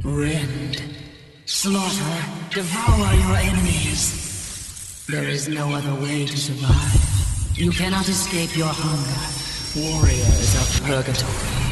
Rend, slaughter, devour your enemies. There is no other way to survive. You cannot escape your hunger. Warriors of Purgatory.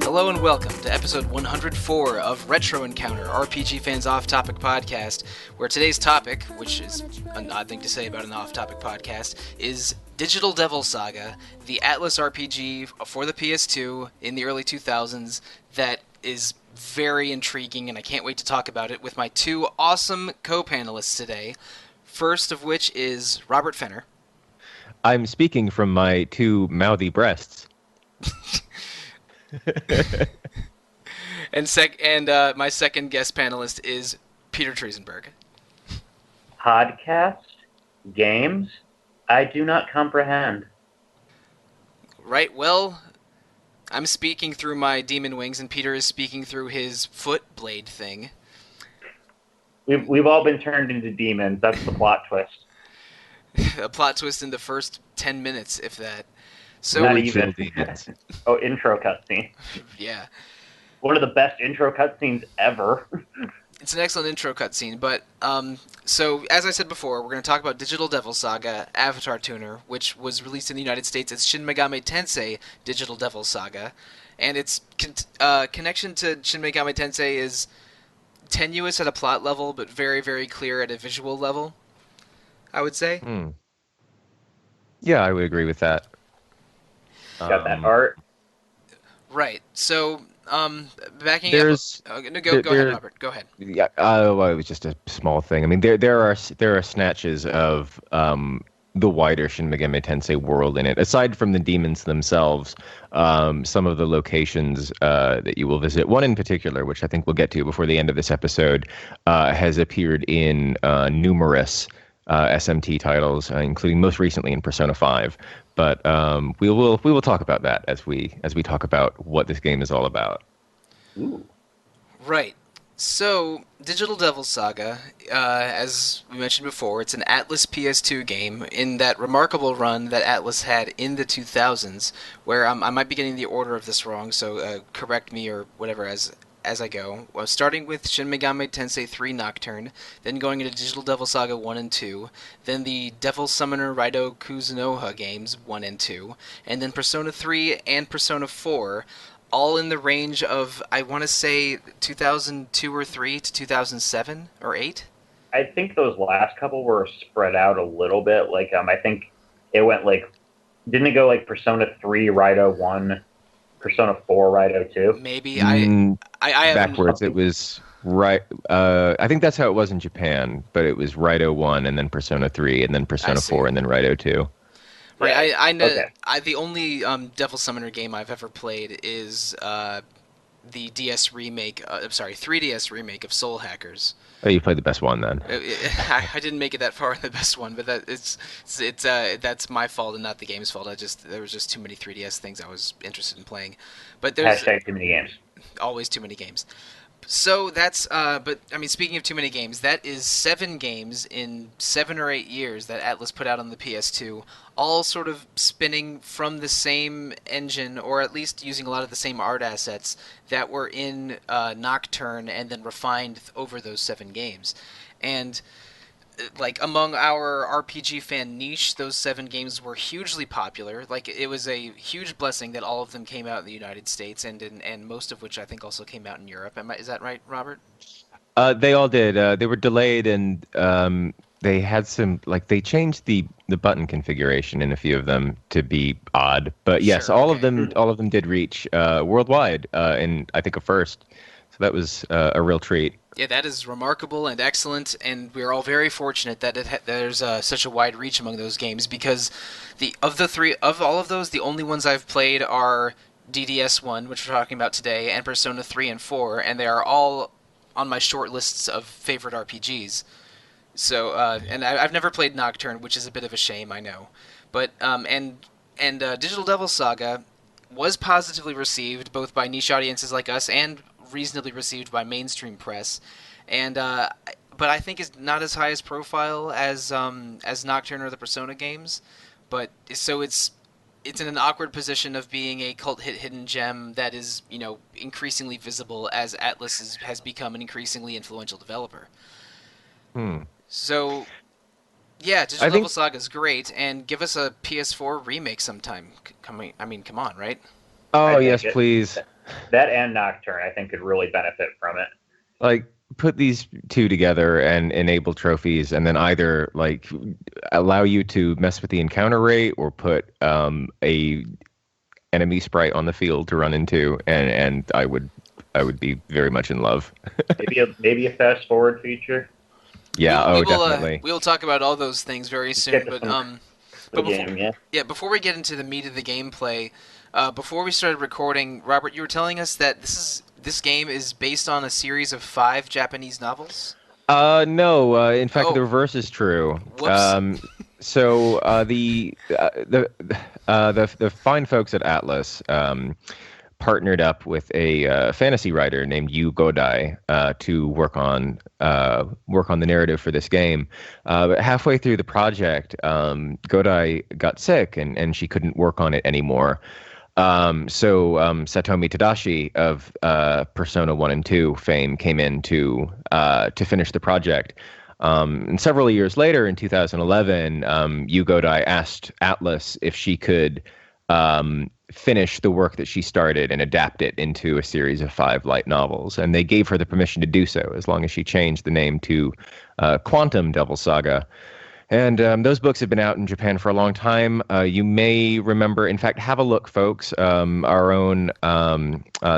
Hello and welcome to episode 104 of Retro Encounter, RPG Fans Off-Topic Podcast, where today's topic, which is an odd thing to say about an off-topic podcast, is Digital Devil Saga, the Atlus RPG for the PS2 in the early 2000s that is very intriguing, and I can't wait to talk about it with my two awesome co-panelists today. First of which is Robert Fenner. I'm speaking from my two mouthy breasts. and my second guest panelist is Peter Triezenberg. Podcast? Games? I do not comprehend. Right, well, I'm speaking through my demon wings, and Peter is speaking through his foot blade thing. We've all been turned into demons. That's the plot twist. A plot twist in the first 10 minutes, if that. So Not even. Oh, intro cutscene. Yeah. One of the best intro cutscenes ever. It's an excellent intro cutscene, but, so, as I said before, we're going to talk about Digital Devil Saga Avatar Tuner, which was released in the United States as Shin Megami Tensei Digital Devil Saga, and its connection to Shin Megami Tensei is tenuous at a plot level, but very, very clear at a visual level, I would say. Yeah, I would agree with that. Got that art. Right. So, backing there's, up. Go ahead, Robert. Go ahead. Yeah. Well, it was just a small thing. I mean, there are snatches of the wider Shin Megami Tensei world in it. Aside from the demons themselves, some of the locations that you will visit. One in particular, which I think we'll get to before the end of this episode, has appeared in numerous SMT titles, including most recently in Persona 5. But we will talk about that as we talk about what this game is all about. Ooh. Right. So, Digital Devil Saga, as we mentioned before, it's an Atlus PS2 game in that remarkable run that Atlus had in the 2000s, where I might be getting the order of this wrong, so correct me or whatever as I go. Well, starting with Shin Megami Tensei 3 Nocturne, then going into Digital Devil Saga 1 and 2, then the Devil Summoner Raito Kuzunoha games 1 and 2, and then Persona 3 and Persona 4, all in the range of, I want to say, 2002 or 3 to 2007 or 8? I think those last couple were spread out a little bit. Like, I think it went like, didn't it go like Persona 3, Raito 1, Persona 4, Raito 2? Maybe. I backwards. It was right. I think that's how it was in Japan, but it was Raito 1 and then Persona 3 and then Persona 4 and then Raito 2. Right. Yeah. I know. Okay. The only Devil Summoner game I've ever played is the DS remake. 3DS remake of Soul Hackers. Oh, you played the best one then. I didn't make it that far in the best one, but that's my fault and not the game's fault. There was just too many 3DS things I was interested in playing. But there's Hashtag too many games. always too many games. So that's but I mean, speaking of too many games, that is 7 games in 7 or 8 years that Atlus put out on the PS2, all sort of spinning from the same engine, or at least using a lot of the same art assets that were in Nocturne and then refined over those 7 games. And like, among our RPG fan niche, those 7 games were hugely popular. Like, it was a huge blessing that all of them came out in the United States, and most of which I think also came out in Europe. Is that right, Robert? They all did. They were delayed, and they had some, like, they changed the button configuration in a few of them to be odd. But yes, Sure, all okay. of them did reach worldwide in, I think, a first. So that was a real treat. Yeah, that is remarkable and excellent, and we're all very fortunate that there's such a wide reach among those games, because of all of those, the only ones I've played are DDS1, which we're talking about today, and Persona 3 and 4, and they are all on my short lists of favorite RPGs. So, and I've never played Nocturne, which is a bit of a shame, I know. But, and Digital Devil Saga was positively received both by niche audiences like us and reasonably received by mainstream press, and but I think is not as high as profile as Nocturne or the Persona games. But so it's in an awkward position of being a cult hit hidden gem that is, increasingly visible as Atlus has become an increasingly influential developer. So, yeah, Digital Devil Saga is great, and give us a PS4 remake sometime. Come on, right? Oh, yes, please. That and Nocturne, I think, could really benefit from it. Like, put these two together and enable trophies, and then either like allow you to mess with the encounter rate, or put a enemy sprite on the field to run into, and I would be very much in love. maybe a fast forward feature. Yeah, definitely. We will talk about all those things very soon. But before we get into the meat of the gameplay, before we started recording, Robert, you were telling us that this game is based on a series of 5 Japanese novels? No. In fact, the reverse is true. Whoops. So the fine folks at Atlus partnered up with a fantasy writer named Yu Godai to work on the narrative for this game. But halfway through the project, Godai got sick and she couldn't work on it anymore. So Satomi Tadashi of Persona 1 and 2 fame came in to finish the project. And several years later, in 2011, Yu Godai asked Atlus if she could finish the work that she started and adapt it into a series of 5 light novels. And they gave her the permission to do so, as long as she changed the name to Quantum Devil Saga. And those books have been out in Japan for a long time. You may remember, in fact, have a look, folks. Our own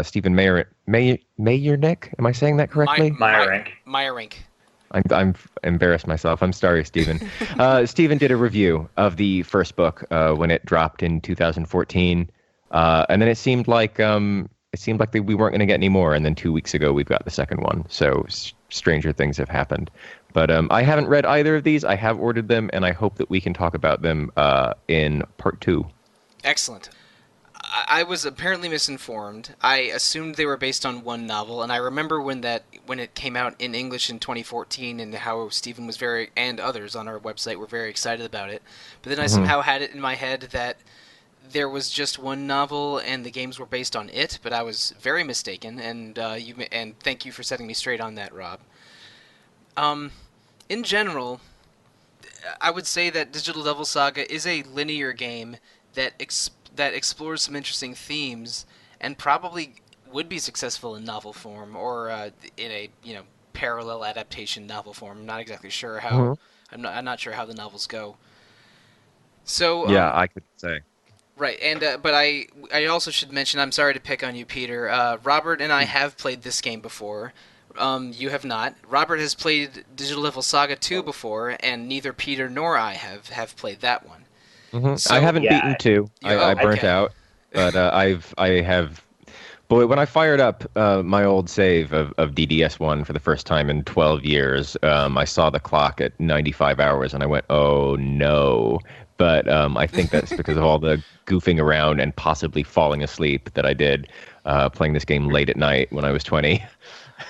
Stephen Meyernick. Am I saying that correctly? Meyerink. I'm embarrassed myself. I'm sorry, Stephen. Stephen did a review of the first book when it dropped in 2014, and then it seemed like we weren't going to get any more. And then 2 weeks ago, we've got the second one. So stranger things have happened. But I haven't read either of these. I have ordered them, and I hope that we can talk about them in part 2. Excellent. I was apparently misinformed. I assumed they were based on one novel, and I remember when it came out in English in 2014, and how Stephen was and others on our website were very excited about it. But then I somehow had it in my head that there was just one novel and the games were based on it, but I was very mistaken, and thank you for setting me straight on that, Rob. In general, I would say that Digital Devil Saga is a linear game that explores some interesting themes and probably would be successful in novel form or in a parallel adaptation novel form. I'm not exactly sure how. I'm not sure how the novels go. So yeah, I could say. Right, and but I also should mention, I'm sorry to pick on you, Peter. Robert and I have played this game before. You have not. Robert has played Digital Devil Saga 2 before, and neither Peter nor I have played that one. So, I haven't beaten 2. I burnt out, but I have. Boy, when I fired up my old save of DDS1 for the first time in 12 years, I saw the clock at 95 hours, and I went, "Oh no!" But I think that's because of all the goofing around and possibly falling asleep that I did playing this game late at night when I was 20.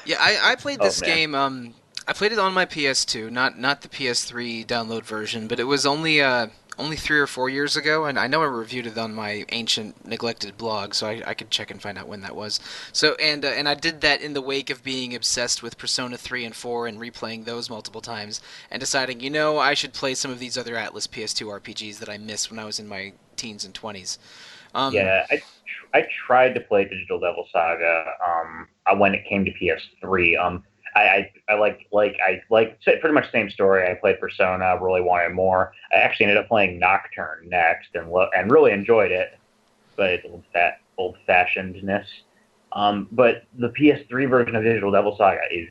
Yeah, I played this game. I played it on my PS2, not the PS3 download version, but it was only 3 or 4 years ago, and I know I reviewed it on my ancient neglected blog, so I could check and find out when that was. So and I did that in the wake of being obsessed with Persona 3 and 4 and replaying those multiple times, and deciding, I should play some of these other Atlus PS2 RPGs that I missed when I was in my teens and 20s. I tried to play Digital Devil Saga when it came to PS3. I pretty much the same story. I played Persona, really wanted more. I actually ended up playing Nocturne next and really enjoyed it, but it's old-fashionedness. But the PS3 version of Digital Devil Saga is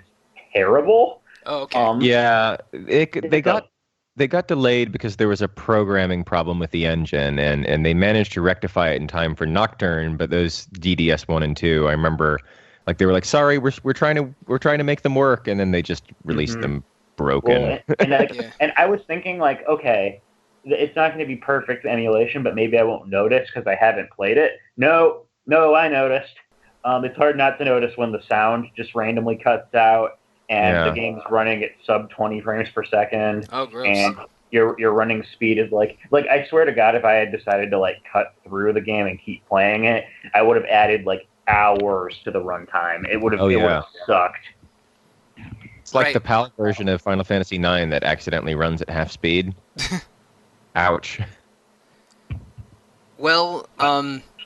terrible. Oh, okay. Yeah, they got delayed because there was a programming problem with the engine, and they managed to rectify it in time for Nocturne. But those DDS1 and 2, I remember. Like they were like, sorry, we're trying to make them work, and then they just released them broken. Well, and I was thinking like, okay, it's not going to be perfect emulation, but maybe I won't notice because I haven't played it. No, I noticed. It's hard not to notice when the sound just randomly cuts out and the game's running at sub 20 frames per second. Oh, gross. And your running speed is like I swear to God, if I had decided to like cut through the game and keep playing it, I would have added like hours to the runtime. It would have sucked. It's like the PAL version of Final Fantasy IX that accidentally runs at half speed. Ouch. Well,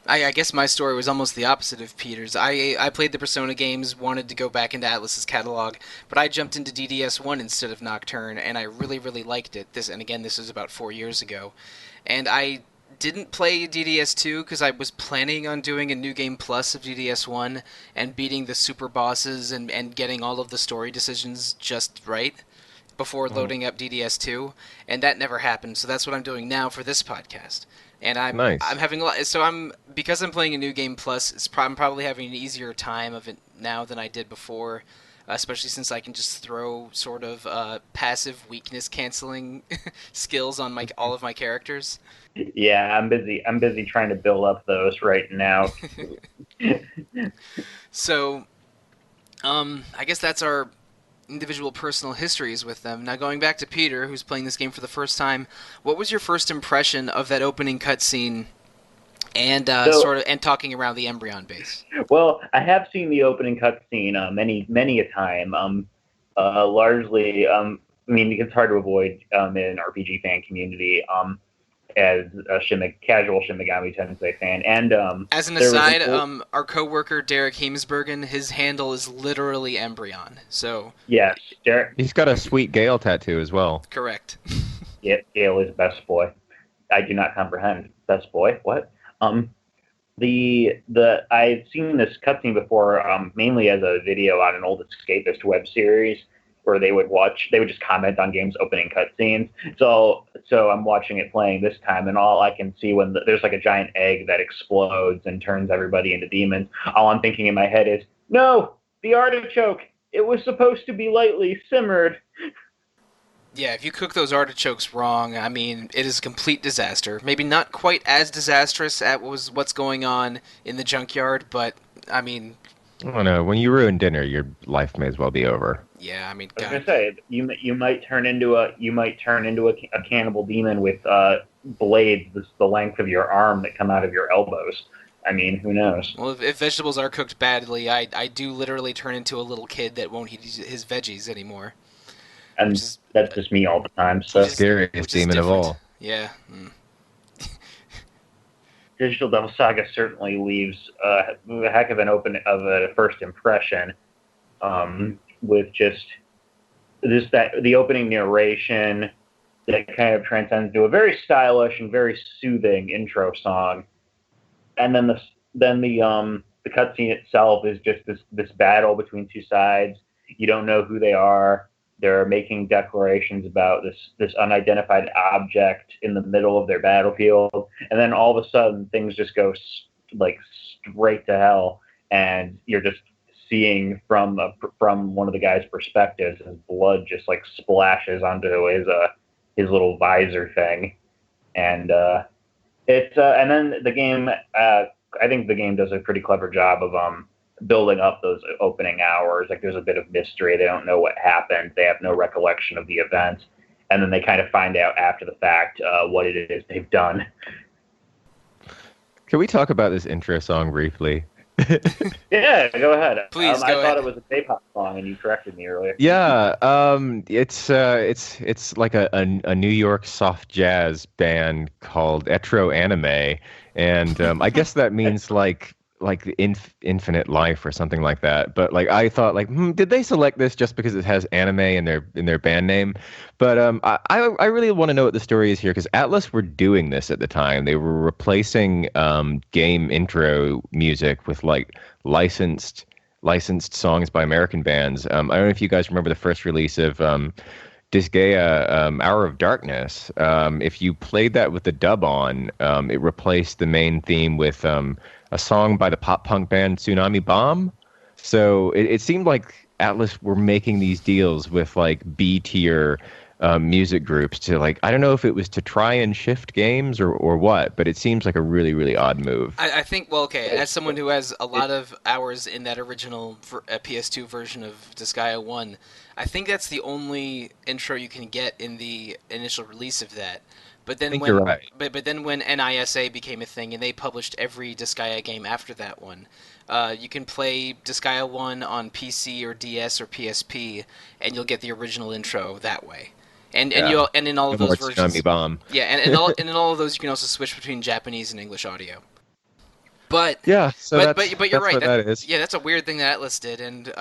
I guess my story was almost the opposite of Peter's. I played the Persona games, wanted to go back into Atlus's catalog, but I jumped into DDS1 instead of Nocturne, and I really, really liked it. This was about 4 years ago. And I didn't play DDS2 because I was planning on doing a New Game Plus of DDS1 and beating the super bosses and getting all of the story decisions just right before loading up DDS2, and that never happened, so that's what I'm doing now for this podcast. And I'm having a lot. So because I'm playing a New Game Plus. I'm probably having an easier time of it now than I did before, especially since I can just throw sort of passive weakness canceling skills on all of my characters. Yeah, I'm busy trying to build up those right now. So, I guess that's our individual personal histories with them. Now, going back to Peter, who's playing this game for the first time, what was your first impression of that opening cutscene and and talking around the Embryon base? Well, I have seen the opening cutscene many a time. Largely, I mean, it's hard to avoid in an RPG fan community. As a casual Shin Megami Tensei fan, and as an aside, our coworker Derek Heemsbergen, his handle is literally Embryon. So yes, Derek. He's got a sweet Gale tattoo as well. Correct. Yeah, Gale is best boy. I do not comprehend best boy. What? I've seen this cutscene before, mainly as a video on an old escapist web series where they would just comment on games opening cutscenes. So I'm watching it playing this time, and all I can see when there's like a giant egg that explodes and turns everybody into demons, all I'm thinking in my head is, no, the artichoke, it was supposed to be lightly simmered. Yeah, if you cook those artichokes wrong, I mean, it is a complete disaster. Maybe not quite as disastrous as what's going on in the junkyard, but, I mean... I don't know. When you ruin dinner, your life may as well be over. Yeah, I mean, God. I was gonna say you might turn into a cannibal demon with blades the length of your arm that come out of your elbows. I mean, who knows? Well, if vegetables are cooked badly, I do literally turn into a little kid that won't eat his veggies anymore. And that's just me all the time. So scariest demon of all. Yeah. Digital Devil Saga certainly leaves a heck of a first impression, with just the opening narration that kind of transcends to a very stylish and very soothing intro song, and then the cutscene itself is just this battle between two sides. You don't know who they are. They're making declarations about this unidentified object in the middle of their battlefield, and then all of a sudden things just go straight to hell, and you're just seeing from one of the guy's perspectives, his blood just like splashes onto his little visor thing, and and then the game. I think the game does a pretty clever job of building up those opening hours. Like, there's a bit of mystery. They don't know what happened. They have no recollection of the events. And then they kind of find out after the fact what it is they've done. Can we talk about this intro song briefly? Yeah, go ahead. Please, go I ahead. thought it was a K-pop song, and you corrected me earlier. Yeah, it's like a New York soft jazz band called Etro Anime, and I guess that means like infinite life or something like that. But like, I thought, like, did they select this just because it has anime in their band name? But I really want to know what the story is here, because Atlus were doing this at the time. They were replacing game intro music with like licensed songs by American bands. I don't know if you guys remember the first release of Disgaea, Hour of Darkness. If you played that with the dub on, it replaced the main theme with a song by the pop punk band Tsunami Bomb. So it seemed like Atlus were making these deals with like B-tier music groups to like, I don't know if it was to try and shift games or what, but it seems like a really, really odd move. I think, well, okay, as someone who has a lot of hours in that original PS2 version of Disgaea 1, I think that's the only intro you can get in the initial release of that. But I then think when you're right. but then when NISA became a thing and they published every Disgaea game after that one, you can play Disgaea 1 on PC or DS or PSP, and you'll get the original intro that way. And Yeah. you'll and in all No of more those versions, Tsunami Bomb. yeah, and in all of those you can also switch between Japanese and English audio. But Yeah, so but you're that's right. what that is. Yeah, that's a weird thing that Atlus did, and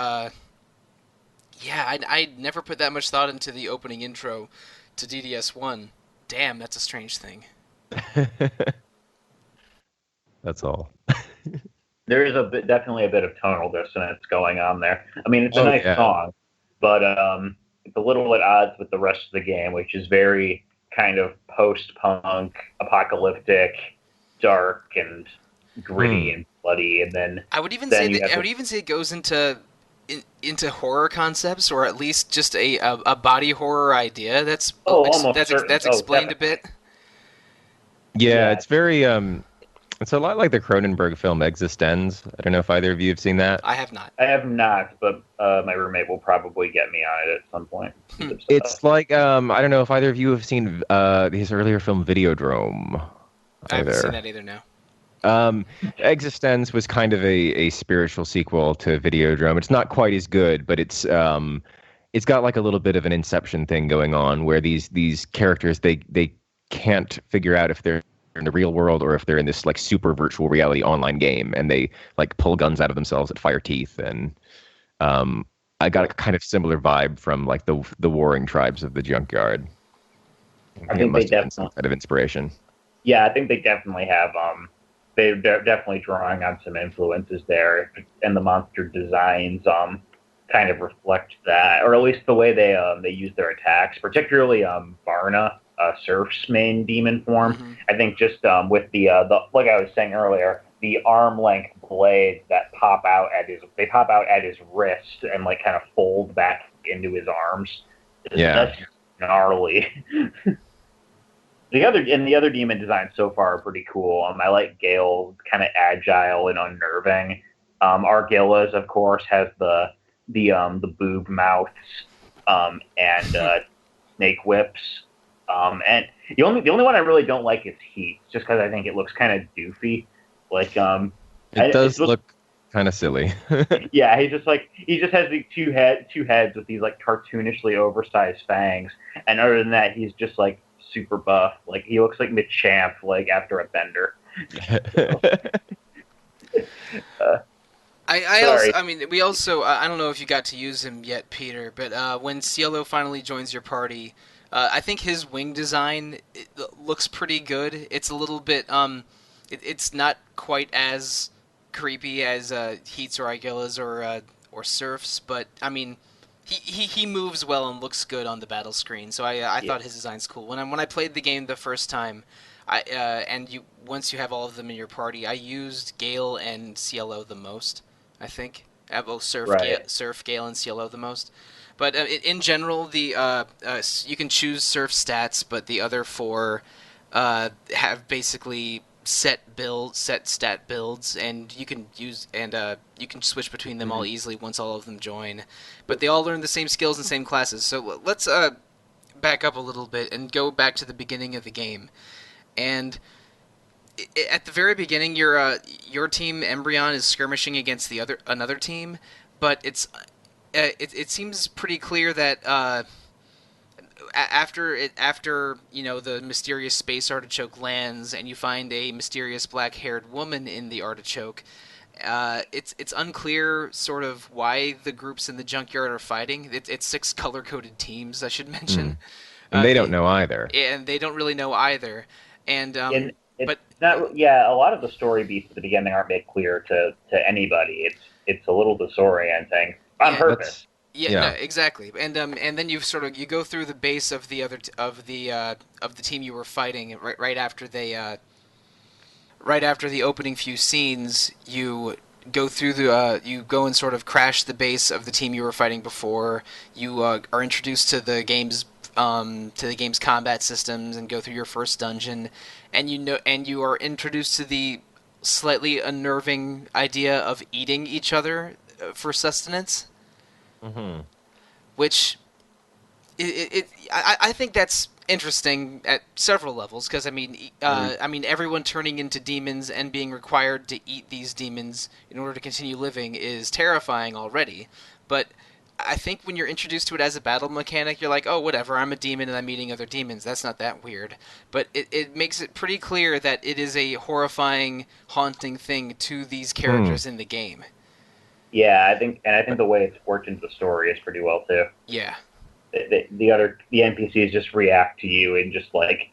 yeah, I never put that much thought into the opening intro to DDS One. Damn, that's a strange thing. That's all. There is definitely a bit of tonal dissonance going on there. I mean, it's a nice yeah. song, but it's a little at odds with the rest of the game, which is very kind of post-punk, apocalyptic, dark, and gritty and bloody. And then I would even then say that I would even say it goes into horror concepts, or at least just a body horror idea. That's that's explained a bit. Yeah, it's very it's a lot like the Cronenberg film Existenz. I don't know if either of you have seen that. I have not. I have not, but my roommate will probably get me on it at some point. It's like I don't know if either of you have seen his earlier film Videodrome. I haven't seen that either. No. Existenz was kind of a spiritual sequel to Videodrome. It's not quite as good, but it's got like a little bit of an Inception thing going on where these characters they can't figure out if they're in the real world or if they're in this like super virtual reality online game, and they like pull guns out of themselves that fire teeth. And I got a kind of similar vibe from like the warring tribes of the Junkyard. I think they definitely some kind of inspiration. Yeah, I think they definitely have. They're definitely drawing on some influences there, and the monster designs kind of reflect that, or at least the way they use their attacks, particularly Varna, Surf's main demon form. Mm-hmm. I think just with the like I was saying earlier, the arm length blades that pop out at his wrist and like kind of fold back into his arms. That's gnarly. The other demon designs so far are pretty cool. I like Gale, kind of agile and unnerving. Argillas, of course, has the boob mouths and snake whips. And the only one I really don't like is Heat, just because I think it looks kind of doofy. Like it does look kind of silly. Yeah, he just has these two heads with these like cartoonishly oversized fangs, and other than that, he's just like super buff. Like he looks like Machamp, like after a bender. We also I don't know if you got to use him yet, Peter, but when Cielo finally joins your party, I think his wing design looks pretty good. It's a little bit it's not quite as creepy as Heats or Aguilas or Surfs, but I mean he moves well and looks good on the battle screen. So I thought his design's cool. When I played the game the first time, once you have all of them in your party, I used Gale and Cielo the most. I think both Surf, Gale, and Cielo the most. But in general, you can choose Surf stats, but the other four have basically set stat builds, and you can you can switch between them all easily once all of them join. But they all learn the same skills and same classes. So let's back up a little bit and go back to the beginning of the game. And at the very beginning, your team Embryon is skirmishing against another team, but it seems pretty clear that after the mysterious space artichoke lands and you find a mysterious black-haired woman in the artichoke, it's unclear sort of why the groups in the junkyard are fighting. It's 6 color-coded teams, I should mention. And they don't know either. And they don't really know either. And but not, a lot of the story beats at the beginning aren't made clear to anybody. It's a little disorienting on purpose. No, exactly. And then you go through the base of the team you were fighting right after the opening few scenes. You go through you go and sort of crash the base of the team you were fighting before. You are introduced to the game's to the game's combat systems and go through your first dungeon, and you are introduced to the slightly unnerving idea of eating each other for sustenance, which I think that's interesting at several levels, because I mean everyone turning into demons and being required to eat these demons in order to continue living is terrifying already. But I think when you're introduced to it as a battle mechanic, you're like, oh, whatever, I'm a demon and I'm eating other demons. That's not that weird. But it makes it pretty clear that it is a horrifying, haunting thing to these characters in the game. Yeah, I think the way it's worked into the story is pretty well too. Yeah. The NPCs just react to you in just like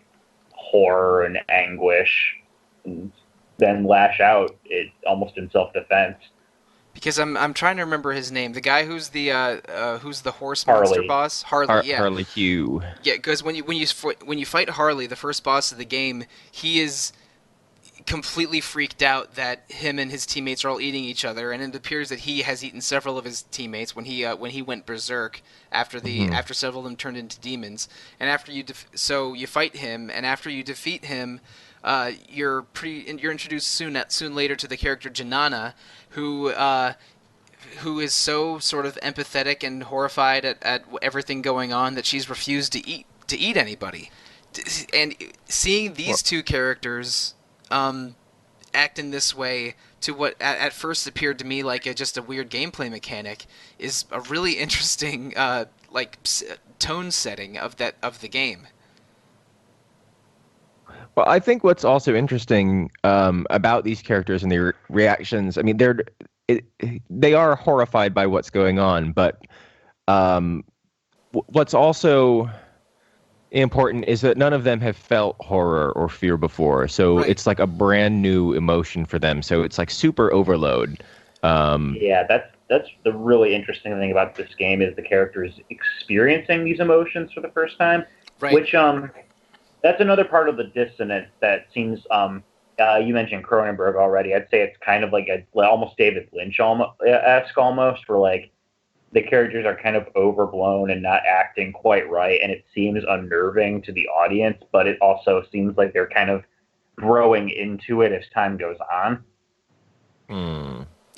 horror and anguish, and then lash out almost in self-defense. Because I'm trying to remember his name. The guy who's the horse monster boss, Harley. Yeah, Harley Hugh. Yeah, because when you fight Harley, the first boss of the game, he is completely freaked out that him and his teammates are all eating each other, and it appears that he has eaten several of his teammates when he went berserk after several of them turned into demons. And after you you fight him, and after you defeat him, you're introduced soon later to the character Janana, who is so sort of empathetic and horrified at everything going on that she's refused to eat anybody. And seeing these two characters act in this way to what at first appeared to me like just a weird gameplay mechanic is a really interesting tone setting of the game. Well, I think what's also interesting about these characters and their reactions, I mean, they are horrified by what's going on, but what's also important is that none of them have felt horror or fear before, so right. It's like a brand new emotion for them. So it's like super overload. Yeah, that's the really interesting thing about this game is the characters experiencing these emotions for the first time, right. Which that's another part of the dissonance that seems. You mentioned Cronenberg already. I'd say it's kind of like almost David Lynch-esque almost, where like the characters are kind of overblown and not acting quite right, and it seems unnerving to the audience, but it also seems like they're kind of growing into it as time goes on.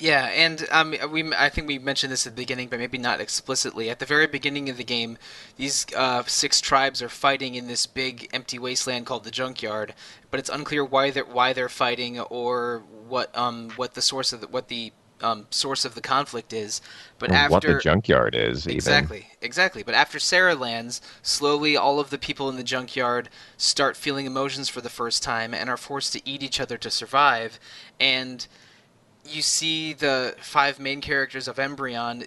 Yeah, and I think we mentioned this at the beginning, but maybe not explicitly. At the very beginning of the game, these 6 tribes are fighting in this big empty wasteland called the Junkyard, but it's unclear why they're fighting or what the source of the conflict is. But after what the Junkyard is, exactly. But after Sarah lands, slowly all of the people in the Junkyard start feeling emotions for the first time and are forced to eat each other to survive, and you see the 5 main characters of Embryon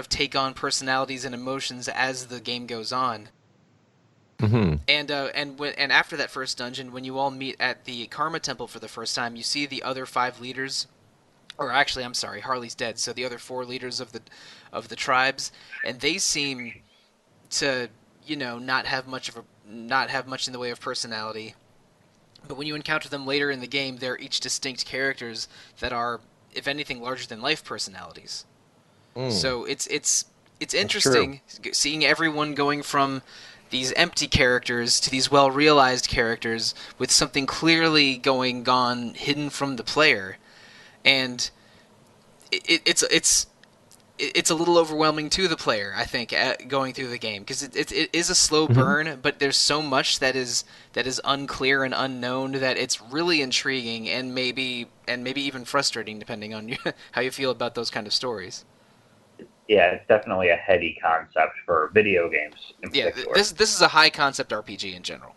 take on personalities and emotions as the game goes on. Mm-hmm. And after that first dungeon, when you all meet at the Karma Temple for the first time, you see the other 5 leaders. Or actually, I'm sorry, Harley's dead. So the other 4 leaders of the tribes, and they seem to not have much in the way of personality. But when you encounter them later in the game, they're each distinct characters that are, if anything, larger than life personalities. So it's interesting seeing everyone going from these empty characters to these well-realized characters with something clearly gone hidden from the player, and it's a little overwhelming to the player, I think, going through the game, because it is a slow burn, but there's so much that is unclear and unknown that it's really intriguing and maybe even frustrating, depending on how you feel about those kind of stories. Yeah, it's definitely a heady concept for video games in particular. This is a high concept RPG in general.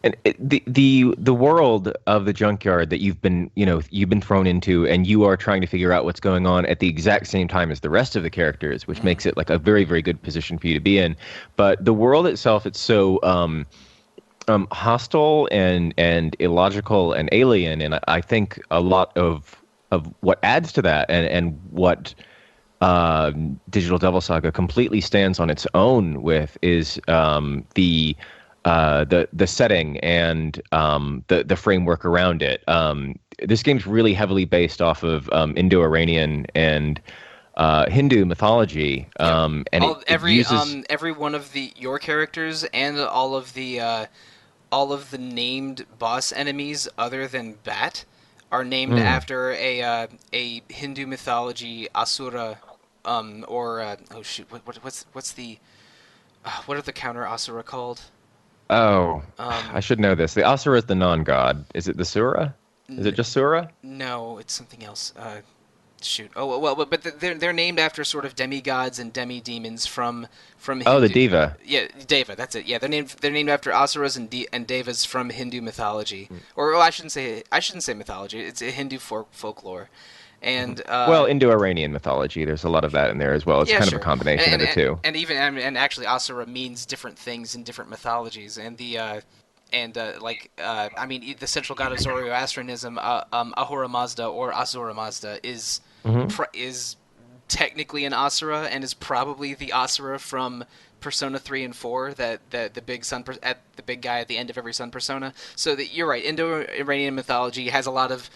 And the world of the Junkyard that you've been thrown into, and you are trying to figure out what's going on at the exact same time as the rest of the characters, which makes it like a very, very good position for you to be in. But the world itself, it's so hostile and illogical and alien, and I think a lot of what adds to that and what Digital Devil Saga completely stands on its own with is the setting and the framework around it. This game's really heavily based off of Indo-Iranian and Hindu mythology, and it uses every one of your characters and all of the named boss enemies other than Bat are named after a Hindu mythology asura, oh shoot, what's the what are the counter asura called? Oh, I should know this. The Asura is the non-god. Is it the Sura? Is it just Sura? No, it's something else. Shoot. Oh well, but they're named after sort of demigods and demi-demons from Hindu. Oh, the Deva. Yeah, Deva. That's it. Yeah, they're named after Asuras and Devas from Hindu mythology. Or I shouldn't say mythology. It's a Hindu folklore. And well, Indo-Iranian mythology. There's a lot of that in there as well. It's kind of a combination of the two. And actually, Asura means different things in different mythologies. And the the central god of Zoroastrianism, Ahura Mazda or Asura Mazda is technically an Asura and is probably the Asura from Persona 3 and 4, the big guy at the end of every Sun Persona. So that you're right, Indo-Iranian mythology has a lot of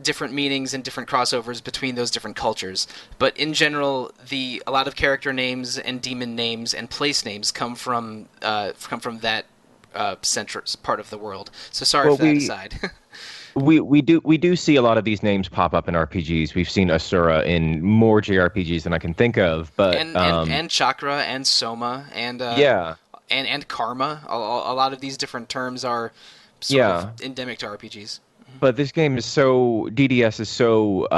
different meanings and different crossovers between those different cultures. But in general, a lot of character names and demon names and place names come from that central part of the world. So sorry for that aside. we do see a lot of these names pop up in RPGs. We've seen Asura in more JRPGs than I can think of, but and Chakra and Soma and and Karma. A lot of these different terms are sort of endemic to RPGs. But this game is DDS is so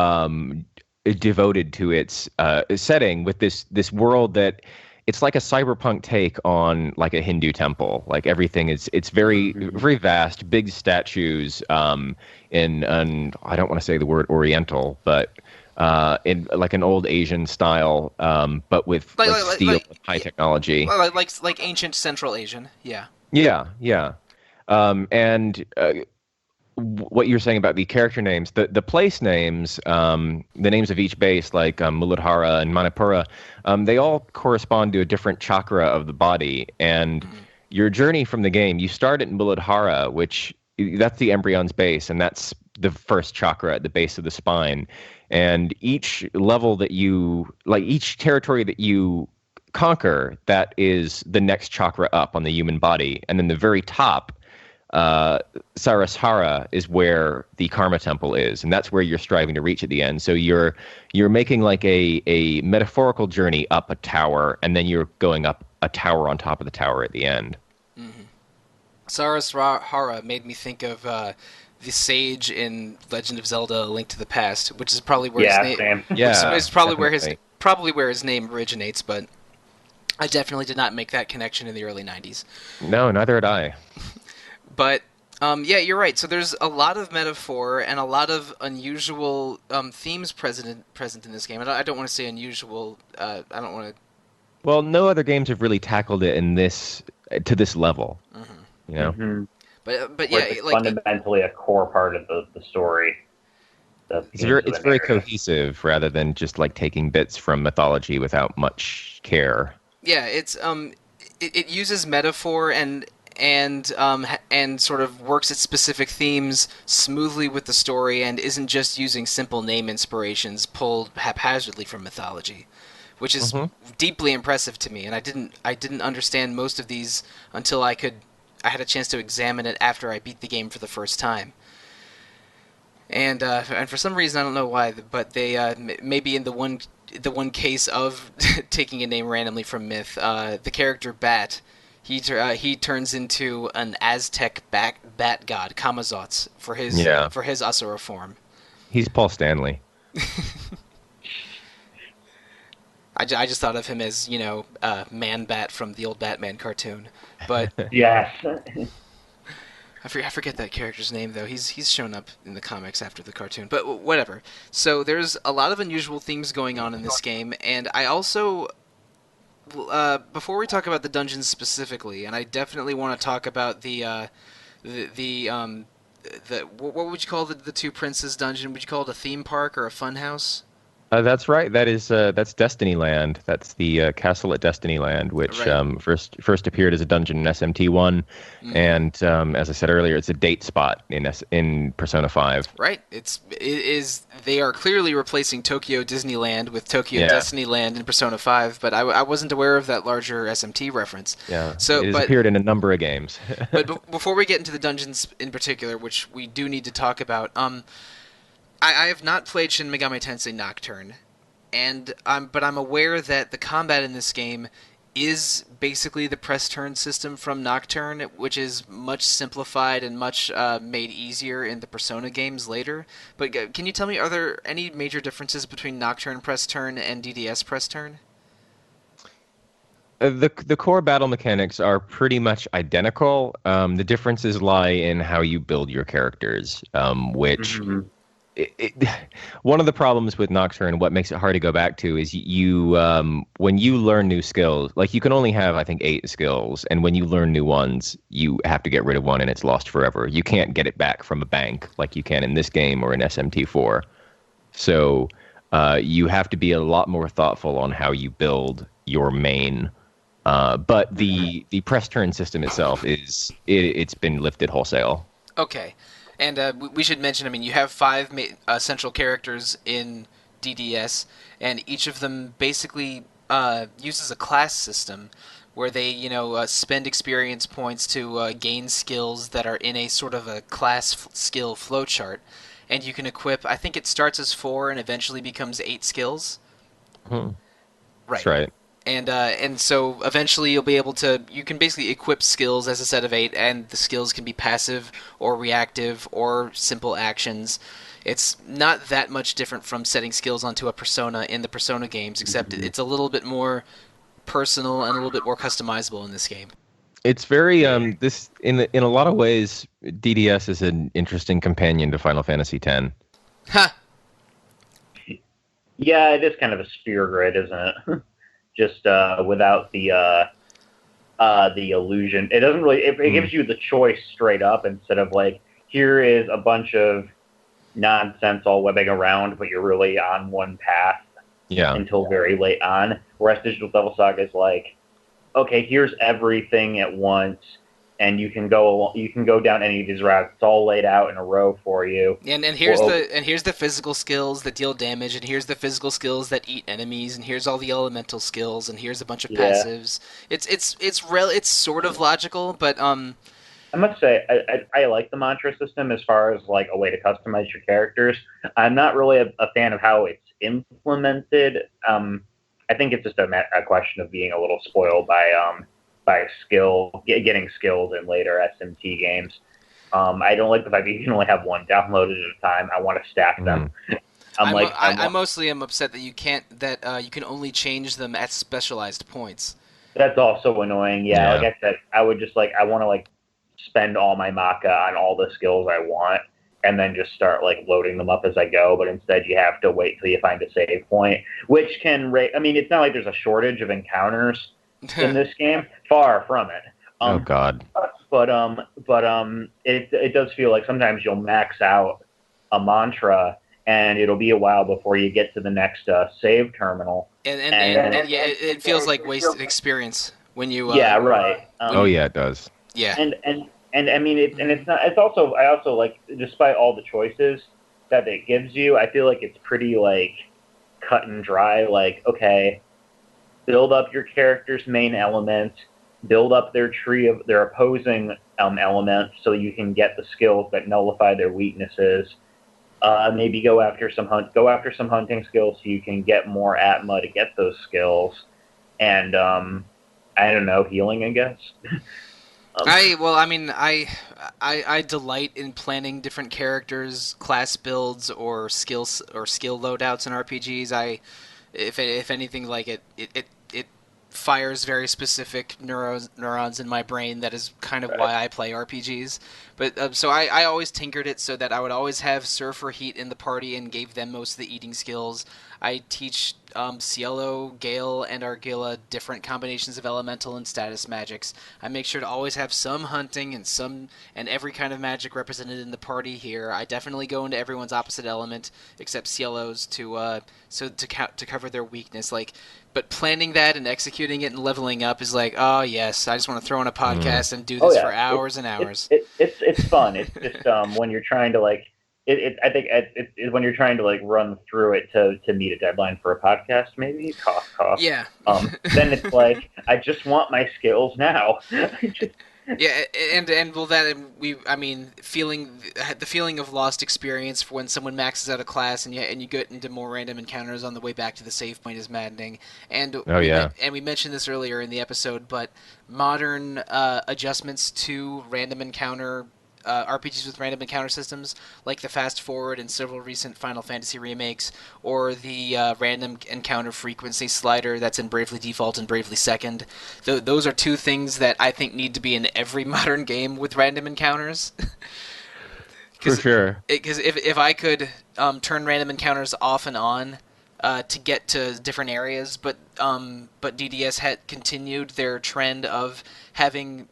devoted to its setting with this world that it's like a cyberpunk take on like a Hindu temple. Like everything it's very very vast, big statues in I don't want to say the word Oriental, but in like an old Asian style, but with steel and high technology. Like ancient Central Asian, yeah. Yeah. What you're saying about the character names, the place names, the names of each base, like Muladhara and Manipura, they all correspond to a different chakra of the body. And your journey from the game, you start at Muladhara, that's the embryon's base, and that's the first chakra at the base of the spine. And each level each territory that you conquer, that is the next chakra up on the human body. And then the very top, Sarashara, is where the Karma Temple is, and that's where you're striving to reach at the end. So you're making like a metaphorical journey up a tower, and then you're going up a tower on top of the tower at the end. Sarashara made me think of the sage in Legend of Zelda: A Link to the Past, which is probably where his name. It's probably where his name originates, but I definitely did not make that connection in the early '90s. No, neither had I. But yeah, you're right. So there's a lot of metaphor and a lot of unusual themes present in this game. And I don't want to say unusual. I don't want to. Well, no other games have really tackled it to this level. You know. But yeah, it's fundamentally a core part of the story. It's very cohesive rather than just like taking bits from mythology without much care. Yeah, it uses metaphor and sort of works its specific themes smoothly with the story, and isn't just using simple name inspirations pulled haphazardly from mythology, which is deeply impressive to me. And I didn't understand most of these until I had a chance to examine it after I beat the game for the first time. And for some reason, I don't know why, but they maybe in the one case of taking a name randomly from myth, the character Bat. He turns into an Aztec bat god, Kamazots, for his Asura form. He's Paul Stanley. I just thought of him as, Man-Bat from the old Batman cartoon. But yes. I forget that character's name, though. He's shown up in the comics after the cartoon. But whatever. So there's a lot of unusual themes going on in this game, and I also... before we talk about the dungeons specifically, and I definitely want to talk about what would you call the two princes dungeon? Would you call it a theme park or a fun house? That's right. That's Destinyland. That's the castle at Destinyland, which Right. first appeared as a dungeon in SMT1, Hmm. and as I said earlier, it's a date spot in Persona 5. Right. It is. They are clearly replacing Tokyo Disneyland with Tokyo Yeah, Destinyland in Persona 5, but I wasn't aware of that larger SMT reference. yeah. So, It has but appeared in a number of games. before we get into the dungeons in particular, which we do need to talk about, I have not played Shin Megami Tensei Nocturne, but I'm aware that the combat in this game is basically the press turn system from Nocturne, which is much simplified and much made easier in the Persona games later. But can you tell me, are there any major differences between Nocturne press turn and DDS press turn? The core battle mechanics are pretty much identical. The differences lie in how you build your characters, which Hmm. one of the problems with Nocturne, what makes it hard to go back to, is you when you learn new skills, like you can only have I think 8 skills, and when you learn new ones, you have to get rid of one and it's lost forever. You can't get it back from a bank like you can in this game or in SMT4. So you have to be a lot more thoughtful on how you build your main. But the press turn system itself it's been lifted wholesale. Okay, and we should mention. I mean, you have five central characters in DDS, and each of them basically uses a class system where they, spend experience points to gain skills that are in a sort of a class skill flowchart, and you can equip. I think it starts as 4 and eventually becomes 8 skills. Hmm. That's Right. right. And so eventually you'll be able to, you can basically equip skills as a set of 8, and the skills can be passive or reactive or simple actions. It's not that much different from setting skills onto a persona in the Persona games, except it's a little bit more personal and a little bit more customizable in this game. It's very this in a lot of ways DDS is an interesting companion to Final Fantasy X. Ha! Yeah, it is kind of a sphere grid, isn't it? Just without the illusion. It doesn't really. It gives you the choice straight up instead of like, here is a bunch of nonsense all webbing around, but you're really on one path Yeah. until very late on. Whereas Digital Devil Saga is like, okay, here's everything at once, and you can go down any of these routes. It's all laid out in a row for you. And here's Well, the physical skills that deal damage, and here's the physical skills that eat enemies, and here's all the elemental skills, and here's a bunch of yeah. passives. It's sort of logical, but I must say, I like the mantra system as far as like a way to customize your characters. I'm not really a fan of how it's implemented. I think it's just a question of being a little spoiled by getting skills in later SMT games. I don't like the fact that you can only have one downloaded at a time. I want to stack them. I mostly am upset that you can only change them at specialized points. That's also annoying. Yeah, Yeah. like I said, I would just I want to spend all my maca on all the skills I want, and then just start loading them up as I go. But instead, you have to wait till you find a save point, which can rate. I mean, it's not like there's a shortage of encounters in this game. Far from it. Oh God. It does feel like sometimes you'll max out a mantra, and it'll be a while before you get to the next save terminal. And yeah, it feels like wasted experience when you. Yeah, right. Oh yeah, it does. Yeah. And I mean it's not. It's also I also despite all the choices that it gives you, I feel like it's pretty cut and dry. Okay, build up your character's main element, build up their tree of their opposing elements, so you can get the skills that nullify their weaknesses. Maybe go after some hunting skills so you can get more Atma to get those skills, and I don't know, healing, I guess. I delight in planning different characters, class builds, or skill loadouts in RPGs. If anything, it fires very specific neurons in my brain. That is kind of why I play RPGs. But so I always tinkered it so that I would always have Surfer Heat in the party and gave them most of the eating skills. I teach Cielo, Gale, and Argilla different combinations of elemental and status magics. I make sure to always have some hunting and every kind of magic represented in the party here. I definitely go into everyone's opposite element except Cielo's to cover their weakness. But planning that and executing it and leveling up is like, oh yes, I just want to throw on a podcast and do this for hours and hours. It's fun. It's just when you're trying to I think when you're trying to run through it to meet a deadline for a podcast, maybe cough cough. Yeah. Then it's like I just want my skills now. Yeah, and feeling the feeling of lost experience for when someone maxes out a class and you get into more random encounters on the way back to the save point is maddening. And we mentioned this earlier in the episode, but modern adjustments to random encounter RPGs with random encounter systems, like the fast forward in several recent Final Fantasy remakes, or the random encounter frequency slider that's in Bravely Default and Bravely Second. Those are two things that I think need to be in every modern game with random encounters. For sure. Because if I could turn random encounters off and on to get to different areas, but DDS had continued their trend of having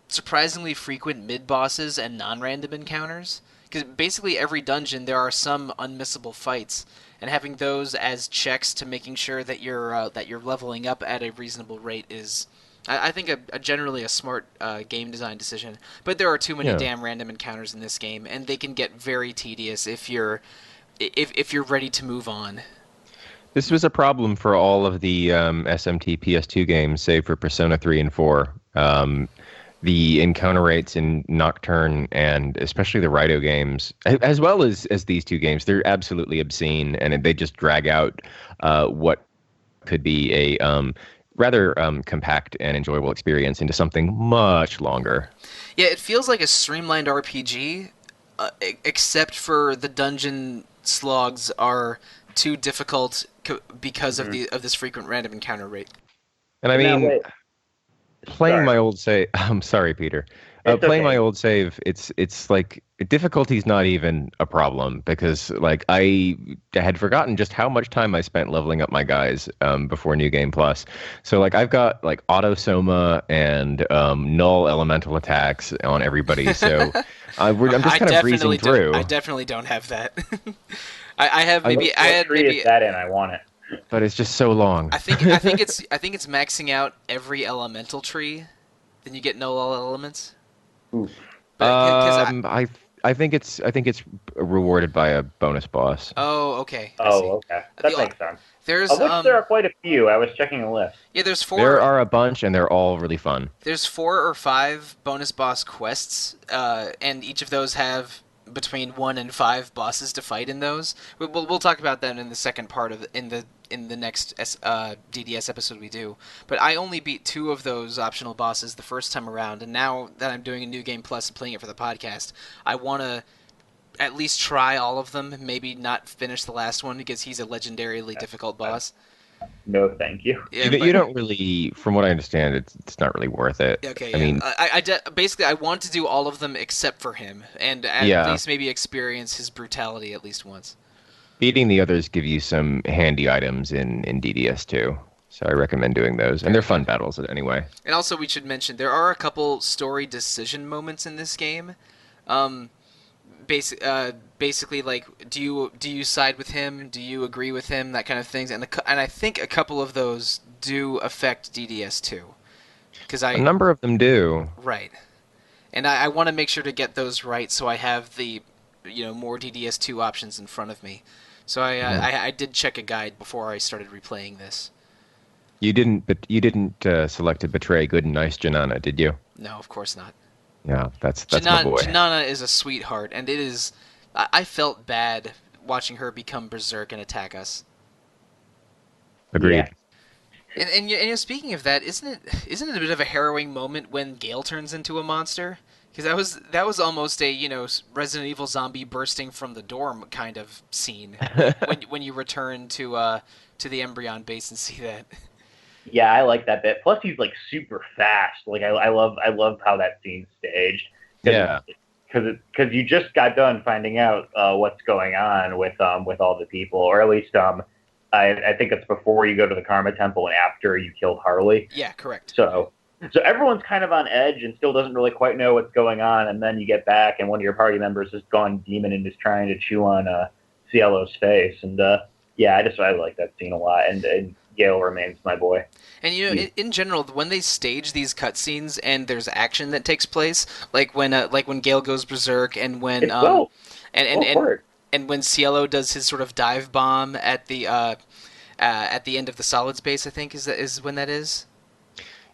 surprisingly frequent mid-bosses and non-random encounters, because basically every dungeon there are some unmissable fights, and having those as checks to making sure that you're leveling up at a reasonable rate is, I think, generally a smart game design decision. But there are too many damn random encounters in this game, and they can get very tedious if you're ready to move on. This was a problem for all of the SMT PS2 games, save for Persona 3 and 4. The encounter rates in Nocturne and especially the Raito games, as well as these two games, they're absolutely obscene, and they just drag out what could be a rather compact and enjoyable experience into something much longer. Yeah, it feels like a streamlined RPG, except for the dungeon slogs are too difficult because of this frequent random encounter rate. And I mean, playing my old save. I'm sorry, Peter. Playing my old save, it's like difficulty's not even a problem, because I had forgotten just how much time I spent leveling up my guys before New Game Plus. So I've got auto soma and null elemental attacks on everybody. So I'm just kind of breezing through. I definitely don't have that. I had maybe that in. I want it. But it's just so long. I think it's maxing out every elemental tree, then you get no all elements. I think it's rewarded by a bonus boss. Oh, okay. Okay. That makes sense. There's there are quite a few. I was checking a list. Yeah, there's 4. There are a bunch, and they're all really fun. There's 4 or 5 bonus boss quests, and each of those have between 1 and 5 bosses to fight in those. We'll talk about them in the second part of in the next DDS episode we do. But I only beat 2 of those optional bosses the first time around, and now that I'm doing a New Game Plus and playing it for the podcast, I want to at least try all of them, maybe not finish the last one because he's a legendarily difficult boss. No, thank you. Yeah, you don't really, from what I understand, it's not really worth it. Okay, I mean, basically, I want to do all of them except for him, and at least maybe experience his brutality at least once. Beating the others give you some handy items in DDS too, so I recommend doing those, and they're fun battles anyway. And also, we should mention there are a couple story decision moments in this game. Basically, do you side with him? Do you agree with him? That kind of things, and I think a couple of those do affect DDS too, because a number of them do. Right, and I want to make sure to get those right, so I have the more DDS 2 options in front of me. So I did check a guide before I started replaying this. You didn't select to betray good and nice Janana, did you? No, of course not. Yeah, that's my boy. Janana is a sweetheart, and it is. I felt bad watching her become berserk and attack us. Agreed. Yeah. And speaking of that, isn't it a bit of a harrowing moment when Gale turns into a monster? Because that was almost a Resident Evil zombie bursting from the dorm kind of scene when you return to the Embryon base and see that. Yeah, I like that bit. Plus, he's super fast. I love how that scene's staged. Yeah. Because you just got done finding out what's going on with all the people, or at least I think it's before you go to the Karma Temple and after you killed Harley. Yeah, correct. So everyone's kind of on edge and still doesn't really quite know what's going on, and then you get back and one of your party members has gone demon and is trying to chew on Cielo's face, and I like that scene a lot, and Gale remains my boy. And in general, when they stage these cutscenes and there's action that takes place, like when Gale goes berserk, and when and when Cielo does his sort of dive bomb at the end of the Solid Space, I think is when that is.